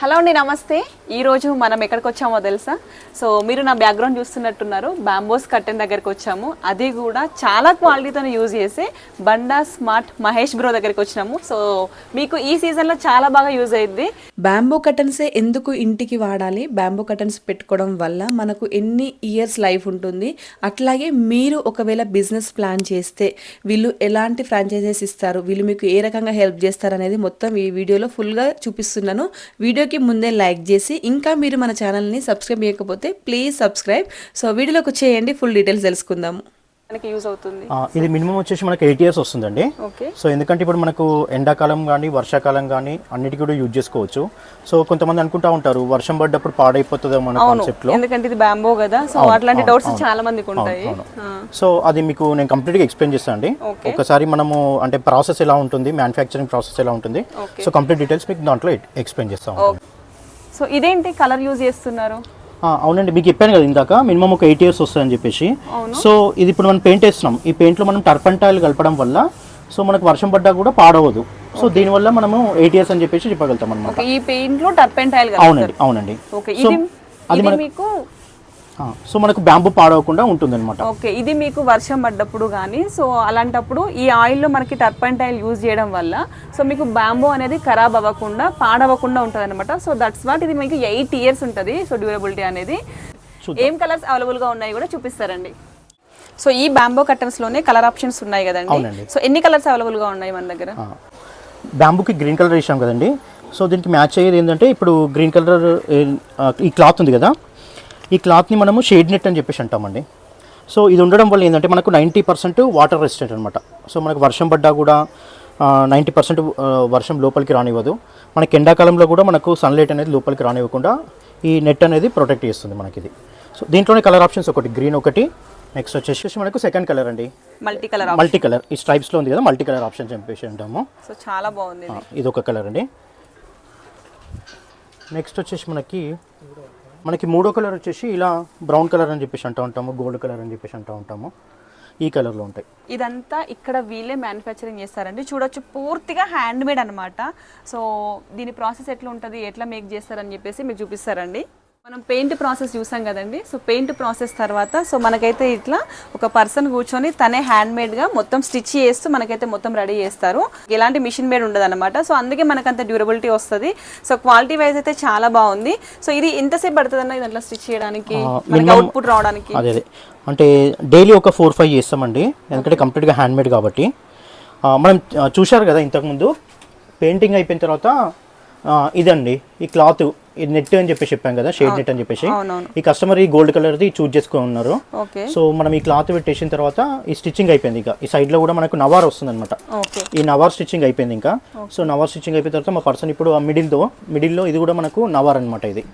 Hello అండి, నమస్తే. ఈరోజు మనం ఎక్కడికి వచ్చామో తెలుసా? సో మీరు నా బ్యాక్గ్రౌండ్ చూస్తున్నట్టున్నారు. బ్యాంబోస్ కర్టెన్ దగ్గరికి వచ్చాము. అది కూడా చాలా క్వాలిటీతో యూజ్ చేసే బండా స్మార్ట్ మహేష్ బ్రో దగ్గరికి వచ్చినాము. సో మీకు ఈ సీజన్లో చాలా బాగా యూజ్ అయ్యింది. బ్యాంబో కర్టన్సే ఎందుకు ఇంటికి వాడాలి, బ్యాంబో కర్టన్స్ పెట్టుకోవడం వల్ల మనకు ఎన్ని ఇయర్స్ లైఫ్ ఉంటుంది, అట్లాగే మీరు ఒకవేళ బిజినెస్ ప్లాన్ చేస్తే వీళ్ళు ఎలాంటి ఫ్రాంచైజెస్ ఇస్తారు, వీళ్ళు మీకు ఏ రకంగా హెల్ప్ చేస్తారు అనేది మొత్తం ఈ వీడియోలో ఫుల్గా చూపిస్తున్నాను. వీడియోకి ముందే లైక్ చేసి, ఇంకా మీరు మన ఛానల్ని సబ్స్క్రైబ్ చేయకపోతే ప్లీజ్ సబ్స్క్రైబ్. సో వీడియోలోకి వచ్చేయండి, ఫుల్ డీటెయిల్స్ తెలుసుకుందాము. మనకి యూజ్ అవుతుంది. ఇది మినిమం వచ్చేసి మనకి 8 years వస్తుందండి. సో ఎందుకంటే ఇప్పుడు మనకు ఎండాకాలం కానీ వర్షాకాలం కానీ అన్నిటికీ కూడా యూజ్ చేసుకోవచ్చు. సో కొంతమంది అనుకుంటా ఉంటారు వర్షం పడ్డప్పుడు పాడైపోతుందో మన కాన్సెప్ట్ లో, ఎందుకంటే ఇది బ్యాంబో కదా. సో అట్లాంటి డౌట్స్ చాలా మందికి ఉంటాయి. సో అది మీకు నేను కంప్లీట్ గా ఎక్స్ప్లెయిన్ చేస్తాను అండి. ఒకసారి మనము అంటే ప్రాసెస్ ఎలా ఉంటుంది, మ్యానుఫ్యాక్చరింగ్ ప్రాసెస్ ఎలా ఉంటుంది, సో కంప్లీట్ డీటెయిల్స్ మీకు దాంట్లో ఎక్స్ప్లెయిన్ చేస్తాను. సో ఇదేంటి కలర్ యూజ్ చేస్తున్నారు? అవునండి, మీకు చెప్పాను కదా ఇందాక మినిమం ఒక 8 years వస్తుందని చెప్పేసి. సో ఇది ఇప్పుడు మనం పెయింట్ వేస్తున్నాం. ఈ పెయింట్లో మనం టర్పంటైల్ కలపడం వల్ల సో మనకు వర్షం పడ్డా కూడా పాడవదు. సో దీనివల్ల మనము 8 years అని చెప్పేసి చెప్పగలుగుతాం అనమాట. ఈ పెయింట్ లో టర్పంటైల్ అవునండి. ఇది మీకు సో మనకు బ్యాంబూ పాడవకుండా ఉంటుంది అనమాట. ఓకే, ఇది మీకు వర్షం పడ్డప్పుడు కానీ సో అలాంటప్పుడు ఈ ఆయిల్లో మనకి టర్పంటైల్ యూజ్ చేయడం వల్ల సో మీకు బ్యాంబూ అనేది ఖరాబ్ అవ్వకుండా పాడవకుండా ఉంటుంది అనమాట. సో దట్స్ వాట్ ఇది మీకు 8 years ఉంటుంది. సో డ్యూరబిలిటీ అనేది. ఏం కలర్స్ అవైలబుల్గా ఉన్నాయి కూడా చూపిస్తారండి. సో ఈ బ్యాంబో కర్టన్స్ లోనే కలర్ ఆప్షన్స్ ఉన్నాయి కదండి. సో ఎన్ని కలర్స్ అవైలబుల్గా ఉన్నాయి మన దగ్గర? బ్యాంబూకి గ్రీన్ కలర్ వేసాం కదండి. సో దీనికి మ్యాచ్ అయ్యేది ఏంటంటే ఇప్పుడు గ్రీన్ కలర్ ఈ క్లాత్ ఉంది కదా, ఈ క్లాత్ని మనము షేడ్ నెట్ అని చెప్పేసి అంటామండి. సో ఇది ఉండడం వల్ల ఏంటంటే మనకు 90% వాటర్ రెసిస్టెంట్ అనమాట. సో మనకు వర్షం పడ్డా కూడా 90% వర్షం లోపలికి రానివ్వదు. మనకి ఎండాకాలంలో కూడా మనకు సన్లైట్ అనేది లోపలికి రానివ్వకుండా ఈ నెట్ అనేది ప్రొటెక్ట్ చేస్తుంది మనకి ఇది. సో దీంట్లోనే కలర్ ఆప్షన్స్ ఒకటి గ్రీన్, ఒకటి నెక్స్ట్ వచ్చేసి మనకు సెకండ్ కలర్ అండి, మల్టీ కలర్. ఈ స్ట్రైప్స్లో ఉంది కదా, మల్టీ కలర్ ఆప్షన్ చెప్పేసి అంటాము. సో చాలా బాగుంది. ఇది ఒక కలర్ అండి. నెక్స్ట్ వచ్చేసి మనకి మూడో కలర్ వచ్చేసి ఇలా బ్రౌన్ కలర్ అని చెప్పేసి అంటూ ఉంటాము, గోల్డ్ కలర్ అని చెప్పేసి అంటూ ఉంటాము. ఈ కలర్లో ఉంటాయి. ఇదంతా ఇక్కడ వీళ్ళే మ్యానుఫ్యాక్చరింగ్ చేస్తారండి. చూడొచ్చు, పూర్తిగా హ్యాండ్ మేడ్ అనమాట. సో దీని ప్రాసెస్ ఎట్లా ఉంటుంది, ఎట్లా మేక్ చేస్తారని చెప్పేసి మీకు చూపిస్తారండి. మనం పెయింట్ ప్రాసెస్ చూసాం కదండి. సో పెయింట్ ప్రాసెస్ తర్వాత సో మనకైతే ఇట్లా ఒక పర్సన్ కూర్చొని తనే హ్యాండ్ మేడ్గా మొత్తం స్టిచ్ చేస్తూ మనకైతే మొత్తం రెడీ చేస్తారు. ఎలాంటి మిషన్ మేడ్ ఉండదు అనమాట. సో అందుకే మనకంత డ్యూరబిలిటీ వస్తుంది. సో క్వాలిటీ వైజ్ అయితే చాలా బాగుంది. సో ఇది ఎంతసేపు పడుతుంది అన్న ఇదంతా స్టిచ్ చేయడానికి, అవుట్పుట్ రావడానికి? అదే అంటే డైలీ ఒక 4-5 చేస్తామండి, ఎందుకంటే కంప్లీట్గా హ్యాండ్ మేడ్ కాబట్టి. మనం చూశారు కదా ఇంతకుముందు పెయింటింగ్ అయిపోయిన తర్వాత ఇదండి ఈ క్లాత్, ఇది నెట్ అని చెప్పేసి చెప్పాం కదా, షేడ్ నెట్ అని చెప్పేసి. ఈ కస్టమర్ ఈ గోల్డ్ కలర్ది చూజ్ చేసుకుని ఉన్నారు. సో మనం ఈ క్లాత్ పెట్టేసిన తర్వాత ఈ స్టిచ్చింగ్ అయిపోయింది. ఇంకా ఈ సైడ్ లో కూడా మనకు నవార్ వస్తుంది అనమాట. ఈ నవార్ స్టిచ్చింగ్ అయిపోయింది ఇంకా. సో నవార్ స్టిచ్చింగ్ అయిపోయిన తర్వాత మా పర్సన్ ఇప్పుడు ఆ మిడిల్లో ఇది కూడా మనకు నవార్ అనమాట ఇది.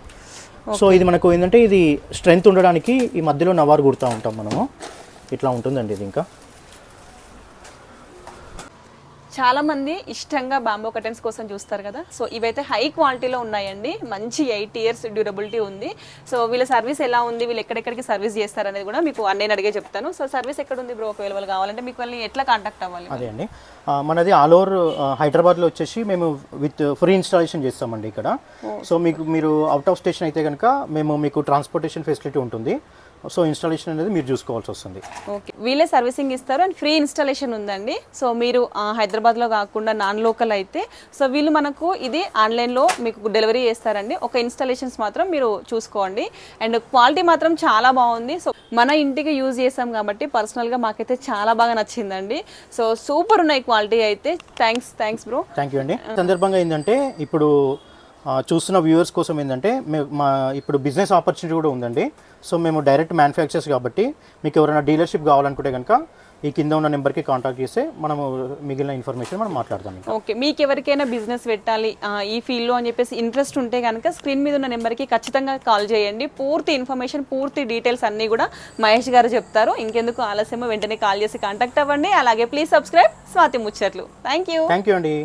సో ఇది మనకు ఏంటంటే ఇది స్ట్రెంగ్త్ ఉండడానికి ఈ మధ్యలో నవార్ కుడుతూ ఉంటాం మనము. ఇట్లా ఉంటుందండి ఇది. ఇంకా చాలా మంది ఇష్టంగా బ్యాంబో కర్టన్స్ కోసం చూస్తారు కదా. సో ఇవైతే హై క్వాలిటీలో ఉన్నాయండి. మంచి 8 years డ్యూరబిలిటీ ఉంది. సో వీళ్ళ సర్వీస్ ఎలా ఉంది, వీళ్ళు ఎక్కడెక్కడికి సర్వీస్ చేస్తారు అనేది కూడా మీకు అన్నయ్య అడిగే చెప్తాను. సో సర్వీస్ ఎక్కడ ఉంది బ్రో, ఒకవేళ కావాలంటే మీకు వాళ్ళని ఎట్లా కాంటాక్ట్ అవ్వాలి? అదే అండి, మనది ఆల్ ఓవర్ హైదరాబాద్లో వచ్చేసి మేము విత్ ఫ్రీ ఇన్స్టాలేషన్ చేస్తామండి ఇక్కడ. సో మీరు అవుట్ ఆఫ్ స్టేషన్ అయితే కనుక మేము మీకు ట్రాన్స్పోర్టేషన్ ఫెసిలిటీ ఉంటుంది. సో ఇన్స్టాలేషన్ అనేది మీరు చూసుకోవాల్సి వస్తుంది. ఓకే, వీళ్ళే సర్వీసింగ్ ఇస్తారు అండ్ ఫ్రీ ఇన్స్టాలేషన్ ఉందండి. సో మీరు హైదరాబాద్లో కాకుండా నాన్ లోకల్ అయితే సో వీళ్ళు మనకు ఇది ఆన్లైన్లో మీకు డెలివరీ చేస్తారండి. ఒక ఇన్స్టాలేషన్స్ మాత్రం మీరు చూసుకోండి. అండ్ క్వాలిటీ మాత్రం చాలా బాగుంది. సో మన ఇంటికి యూజ్ చేసాం కాబట్టి పర్సనల్గా మాకైతే చాలా బాగా నచ్చిందండి. సో సూపర్ ఉన్నాయి క్వాలిటీ అయితే. Thanks bro. థ్యాంక్ యూ అండి. సందర్భంగా ఏంటంటే ఇప్పుడు చూస్తున్న వ్యూవర్స్ కోసం ఏంటంటే మా ఇప్పుడు బిజినెస్ ఆపర్చునిటీ కూడా ఉందండి. సో మేము డైరెక్ట్ మ్యానుఫ్యాక్చర్స్ కాబట్టి మీకు ఎవరైనా డీలర్షిప్ కావాలనుకుంటే కనుక ఈ కింద ఉన్న నెంబర్కి కాంటాక్ట్ చేస్తే మనము మిగిలిన ఇన్ఫర్మేషన్ మనం మాట్లాడతాం. ఓకే, మీకు ఎవరికైనా బిజినెస్ పెట్టాలి ఈ ఫీల్డ్లో అని చెప్పేసి ఇంట్రెస్ట్ ఉంటే కనుక స్క్రీన్ మీద ఉన్న నెంబర్కి ఖచ్చితంగా కాల్ చేయండి. పూర్తి ఇన్ఫర్మేషన్, పూర్తి డీటెయిల్స్ అన్నీ కూడా మహేష్ గారు చెప్తారు. ఇంకెందుకు ఆలస్యమో వెంటనే కాల్ చేసి కాంటాక్ట్ అవ్వండి. అలాగే ప్లీజ్ సబ్స్క్రైబ్ స్వాతి ముచ్చట్లు. థ్యాంక్ యూ అండి.